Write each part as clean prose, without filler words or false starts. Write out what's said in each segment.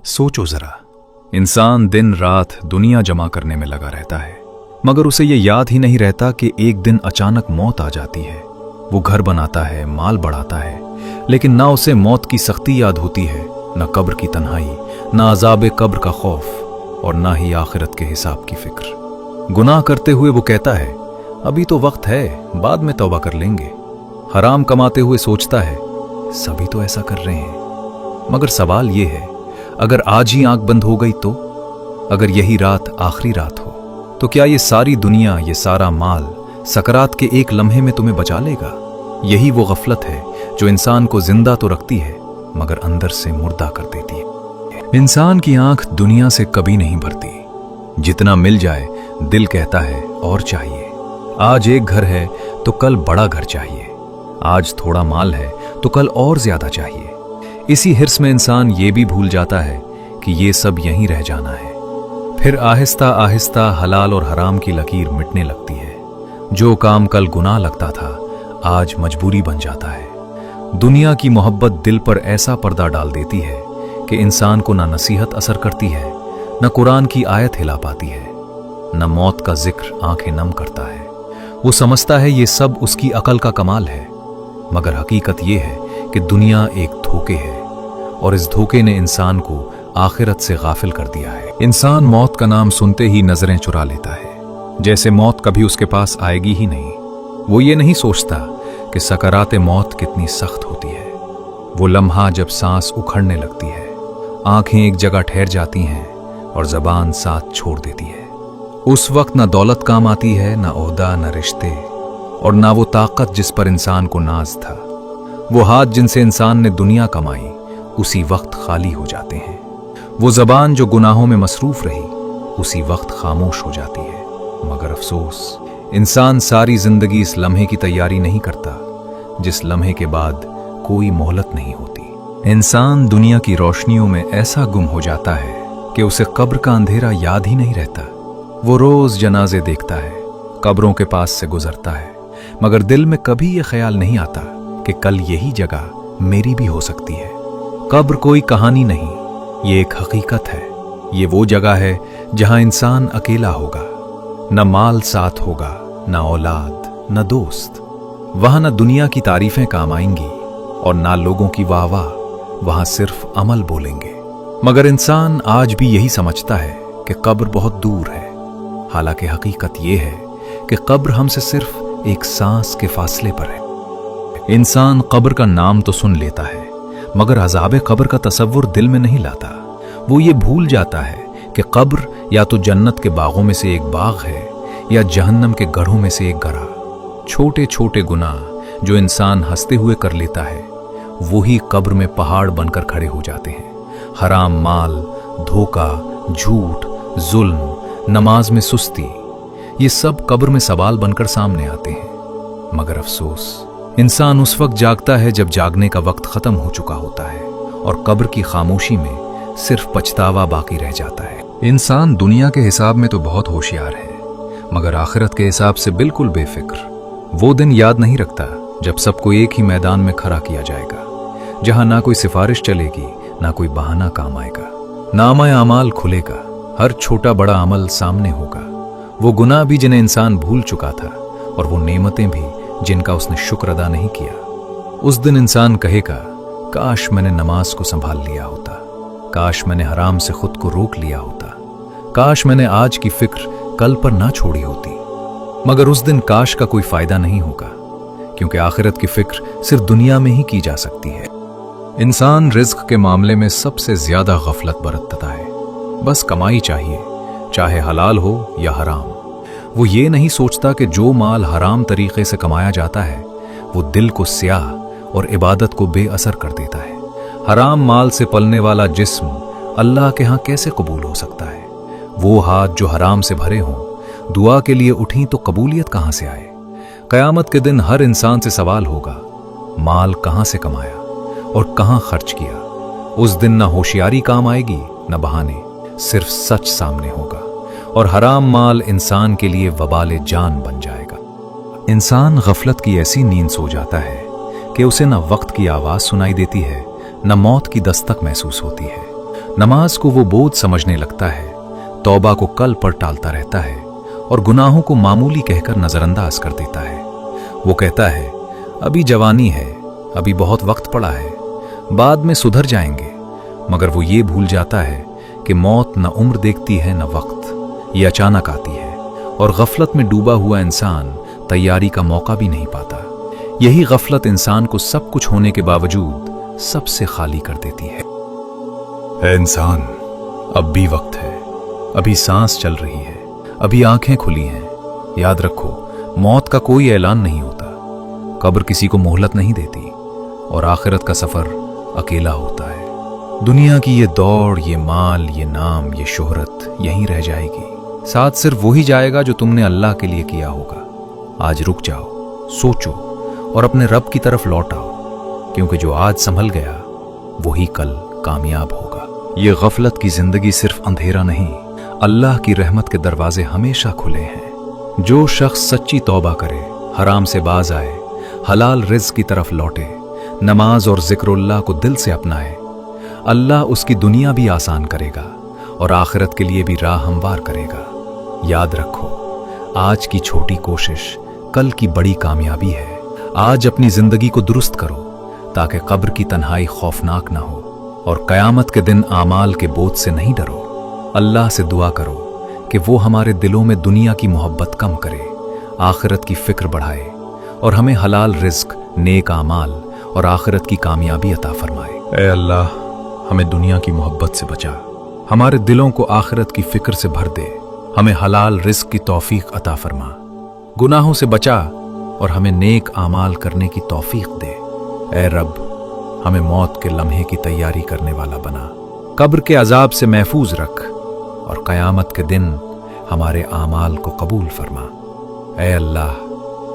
सोचो जरा, इंसान दिन रात दुनिया जमा करने में लगा रहता है, मगर उसे ये याद ही नहीं रहता कि एक दिन अचानक मौत आ जाती है। वो घर बनाता है, माल बढ़ाता है, लेकिन ना उसे मौत की सख्ती याद होती है, ना कब्र की तन्हाई, ना अजाब कब्र का खौफ, और ना ही आखिरत के हिसाब की फिक्र। गुनाह करते हुए वो कहता है, अभी तो वक्त है, बाद में तौबा कर लेंगे। हराम कमाते हुए सोचता है, सभी तो ऐसा कर रहे हैं। मगर सवाल ये है, अगर आज ही आंख बंद हो गई तो? अगर यही रात आखिरी रात हो तो क्या ये सारी दुनिया, ये सारा माल सकरात के एक लम्हे में तुम्हें बचा लेगा? यही वो गफलत है जो इंसान को जिंदा तो रखती है मगर अंदर से मुर्दा कर देती है। इंसान की आंख दुनिया से कभी नहीं भरती। जितना मिल जाए दिल कहता है और चाहिए। आज एक घर है तो कल बड़ा घर चाहिए, आज थोड़ा माल है तो कल और ज्यादा चाहिए। इसी हिर्स में इंसान ये भी भूल जाता है कि ये सब यहीं रह जाना है। फिर आहिस्ता आहिस्ता हलाल और हराम की लकीर मिटने लगती है। जो काम कल गुनाह लगता था आज मजबूरी बन जाता है। दुनिया की मोहब्बत दिल पर ऐसा पर्दा डाल देती है कि इंसान को ना नसीहत असर करती है, न कुरान की आयत हिला पाती है, न मौत का जिक्र आंखें नम करता है। वो समझता है ये सब उसकी अकल का कमाल है, मगर हकीकत ये है कि दुनिया एक धोखे है और इस धोखे ने इंसान को आखिरत से गाफिल कर दिया है। इंसान मौत का नाम सुनते ही नजरें चुरा लेता है, जैसे मौत कभी उसके पास आएगी ही नहीं। वो ये नहीं सोचता कि सकरात मौत कितनी सख्त होती है। वो लम्हा जब सांस उखड़ने लगती है, आंखें एक जगह ठहर जाती हैं और जबान साथ छोड़ देती है। उस वक्त न दौलत काम आती है, न ओहदा, न रिश्ते, और ना वो ताकत जिस पर इंसान को नाज था। वो हाथ जिनसे इंसान ने दुनिया कमाई उसी वक्त खाली हो जाते हैं। वो जबान जो गुनाहों में मसरूफ रही उसी वक्त खामोश हो जाती है। मगर अफसोस, इंसान सारी जिंदगी इस लम्हे की तैयारी नहीं करता जिस लम्हे के बाद कोई मोहलत नहीं होती। इंसान दुनिया की रोशनियों में ऐसा गुम हो जाता है कि उसे कब्र का अंधेरा याद ही नहीं रहता। वो रोज जनाजे देखता है, कब्रों के पास से गुजरता है, मगर दिल में कभी यह ख्याल नहीं आता कि कल यही जगह मेरी भी हो सकती है। कब्र कोई कहानी नहीं, ये एक हकीकत है। ये वो जगह है जहां इंसान अकेला होगा, न माल साथ होगा, न औलाद, न दोस्त। वहां न दुनिया की तारीफें काम आएंगी और ना लोगों की वाहवाह, वहां सिर्फ अमल बोलेंगे। मगर इंसान आज भी यही समझता है कि कब्र बहुत दूर है। हालांकि हकीकत यह है कि कब्र हमसे सिर्फ एक सांस के फासले पर है। इंसान कब्र का नाम तो सुन लेता है, मगर अज़ाब कब्र का तसव्वुर दिल में नहीं लाता। वो ये भूल जाता है कि कब्र या तो जन्नत के बागों में से एक बाग है या जहन्नम के गढ़ों में से एक गढ़ा। छोटे छोटे गुनाह जो इंसान हंसते हुए कर लेता है वही कब्र में पहाड़ बनकर खड़े हो जाते हैं। हराम माल, धोखा, झूठ, जुल्म, नमाज में सुस्ती, ये सब कब्र में सवाल बनकर सामने आते हैं। मगर अफसोस, इंसान उस वक्त जागता है जब जागने का वक्त खत्म हो चुका होता है और कब्र की खामोशी में सिर्फ पछतावा बाकी रह जाता है। इंसान दुनिया के हिसाब में तो बहुत होशियार है, मगर आखिरत के हिसाब से बिल्कुल बेफिक्र। वो दिन याद नहीं रखता जब सबको एक ही मैदान में खड़ा किया जाएगा, जहां ना कोई सिफारिश चलेगी, ना कोई बहाना काम आएगा। नामा अमाल खुलेगा, हर छोटा बड़ा अमल सामने होगा। वो गुनाह भी जिन्हें इंसान भूल चुका था और वो नेमतें भी जिनका उसने शुक्र अदा नहीं किया। उस दिन इंसान कहेगा, काश मैंने नमाज को संभाल लिया होता, काश मैंने हराम से खुद को रोक लिया होता, काश मैंने आज की फिक्र कल पर ना छोड़ी होती। मगर उस दिन काश का कोई फायदा नहीं होगा, क्योंकि आखिरत की फिक्र सिर्फ दुनिया में ही की जा सकती है। इंसान रिज्क के मामले में सबसे ज्यादा गफलत बरतता है। बस कमाई चाहिए, चाहे हलाल हो या हराम। वो ये नहीं सोचता कि जो माल हराम तरीके से कमाया जाता है वो दिल को स्याह और इबादत को बेअसर कर देता है। हराम माल से पलने वाला जिस्म अल्लाह के यहाँ कैसे कबूल हो सकता है? वो हाथ जो हराम से भरे हों, दुआ के लिए उठी तो कबूलियत कहाँ से आए? क़यामत के दिन हर इंसान से सवाल होगा, माल कहाँ से कमाया और कहाँ खर्च किया। उस दिन ना होशियारी काम आएगी, न बहाने, सिर्फ सच सामने होगा और हराम माल इंसान के लिए वबाल जान बन जाएगा। इंसान गफलत की ऐसी नींद सो जाता है कि उसे न वक्त की आवाज सुनाई देती है, न मौत की दस्तक महसूस होती है। नमाज को वो बोझ समझने लगता है, तौबा को कल पर टालता रहता है और गुनाहों को मामूली कहकर नजरअंदाज कर देता है। वो कहता है अभी जवानी है, अभी बहुत वक्त पड़ा है, बाद में सुधर जाएंगे, मगर वो ये भूल जाता है कि मौत न उम्र देखती है न वक्त, ये अचानक आती है और गफलत में डूबा हुआ इंसान तैयारी का मौका भी नहीं पाता। यही गफलत इंसान को सब कुछ होने के बावजूद सबसे खाली कर देती है। ऐ इंसान, अब भी वक्त है, अभी सांस चल रही है, अभी आंखें खुली हैं। याद रखो, मौत का कोई ऐलान नहीं होता, कब्र किसी को मोहलत नहीं देती और आखिरत का सफर अकेला होता है। दुनिया की ये दौड़, ये माल, ये नाम, ये शोहरत यहीं रह जाएगी, साथ सिर्फ वही जाएगा जो तुमने अल्लाह के लिए किया होगा। आज रुक जाओ, सोचो और अपने रब की तरफ लौट आओ, क्योंकि जो आज संभल गया वही कल कामयाब होगा। ये गफलत की जिंदगी सिर्फ अंधेरा नहीं, अल्लाह की रहमत के दरवाजे हमेशा खुले हैं। जो शख्स सच्ची तौबा करे, हराम से बाज आए, हलाल रिज़्क़ की तरफ लौटे, नमाज और ज़िक्रुल्लाह को दिल से अपनाए, अल्लाह उसकी दुनिया भी आसान करेगा और आखिरत के लिए भी राह हमवार करेगा। याद रखो, आज की छोटी कोशिश कल की बड़ी कामयाबी है। आज अपनी जिंदगी को दुरुस्त करो ताकि कब्र की तन्हाई खौफनाक ना हो और कयामत के दिन आमाल के बोझ से नहीं डरो। अल्लाह से दुआ करो कि वो हमारे दिलों में दुनिया की मोहब्बत कम करे, आखिरत की फिक्र बढ़ाए और हमें हलाल रिज़्क़, नेक आमाल और आखिरत की कामयाबी अता फरमाए। ऐ अल्लाह, हमें दुनिया की मोहब्बत से बचा, हमारे दिलों को आखिरत की फिक्र से भर दे, हमें हलाल रिज़्क़ की तौफीक अता फरमा, गुनाहों से बचा और हमें नेक आमाल करने की तौफीक दे। ऐ रब, हमें मौत के लम्हे की तैयारी करने वाला बना, कब्र के अजाब से महफूज रख और कयामत के दिन हमारे आमाल को कबूल फरमा। ऐ अल्लाह,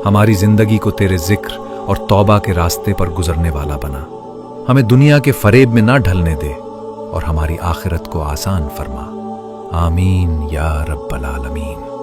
हमारी जिंदगी को तेरे जिक्र और तौबा के रास्ते पर गुजरने वाला बना, हमें दुनिया के फरेब में ना ढलने दे और हमारी आखिरत को आसान फरमा। आमीन या रब्बल आलमीन।